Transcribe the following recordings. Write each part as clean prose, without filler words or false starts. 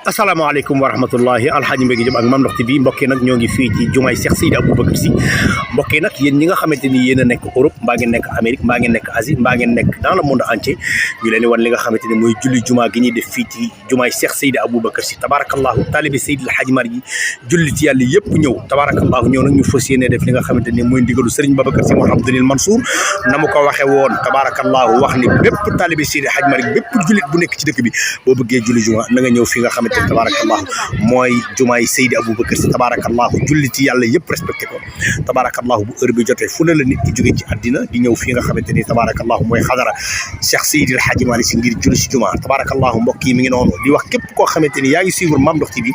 asalaamaaleykum wa rahmatullahi alxaaji Mbégi Diop ak Mame Ndokh TV mbokk yi nag ñoo ngi fii ci jumaay Cheikh Seydi Aboubacar Sy mbokk yi nag yéen ñi nga xamante ni yéen a nekk Europe mbaa ngeen nekk Amérique mbaa ngeen nekk Asie mbaa ngeen nekk dans le monde entier ñu leen di wan li nga xamante ni mooy julli jumaa gi ñuy def fii ci jumaay Cheikh Seydi Aboubacar Sy tabarakallahu taalibi Seydi El Hadji Malick yi julli ci yàlla yëpp ñëw tabarakallahu ñëw nag ñu fas yéene def li nga xamante ni mooy ndigalu Serigne Babacar Sy Mouhamadoul Mansour na mu ko waxe woon tabarakallahu wax ni bépp taalibi Seydi El Hadji Malick bépp jullit bu nekk ci dëkk bi boo bëggee julli jumaa na nga ñëw fi nga xamante ni tabarakallahu mooy jumaay Seydi Aboubacar Sy tabarakallahu julli ci yàlla yëpp respecté ko tabarakallahu bu heure bi jotee fu ne la nit ki jóge ci àddina di ñëw fii nga xamante ni tabarakallahu mooy xadara Cheikh Seydi El Hadji Malick Sy ngir julli si jumaa tabarakallahu mbokk yi mi ngi noonu di wax képp koo xamante ni yaa ngi suivre Mame Ndokh TV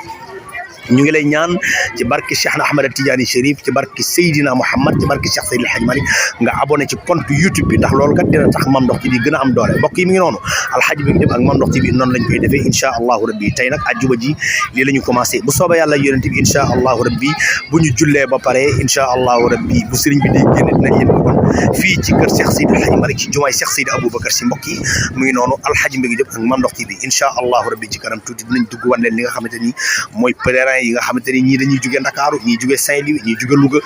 ñu ngi lay ñaan ci barke Cheikh Ahmed Tidiane Chérif ci barke Seydina Mouhamad ci barke Cheikh Seydi El Hadji Malick nga abonné ci compte YouTube bi ndax loolu kat dina tax Mame Ndokh TV gën a am doole mbokk yi mi ngi noonu alxaaji bi dem ak Mame Ndokh TV noonu lañ koy defee incha allahu rabbi tey nag àjjuma ji lii la ñu commencé bu soobee yàlla yonent bi incha allahu rabbi bu ñu jullee ba pare incha allahu rabbi bu sëriñ bi day génn dinañ leen ko kon fii ci kër Cheikh Seydi El Hadji Malick ci jumaay Cheikh Seydi Aboubacar Sy mbokk yi mu ngi noonu alxaaji bi dem ak Mame Ndokh TV incha allahu rabbi ci kanam tuuti dinañ dugg wan leen li nga xamante ni mooy pèlerin yi nga xamante ni dañuy jóge Ndakaaru ñii jóge Saint-Louis ñii jóge Louga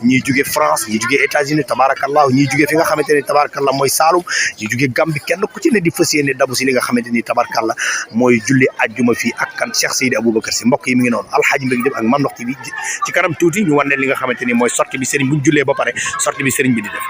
ñii jóge France ñii jóge États-Unis tabarakallah ñii jóge fi nga xamante ni tabarakallah mooy Saloum ñii jóge Gambie kenn ku ci ne di fas yéene dabu si li nga xamante ni tabarakallah mooy julli àjjuma fii ak kan Cheikh Seydi Aboubacar Sy mbokk yi mi ngi noonu alxaaji Mbégi Diop ak Mame Ndokh TV ci kanam tuuti ñu wan leen li nga xamante ni mooy sortie bi sëriñ bu ñu jullee ba pare sortie bi sëriñ bi di def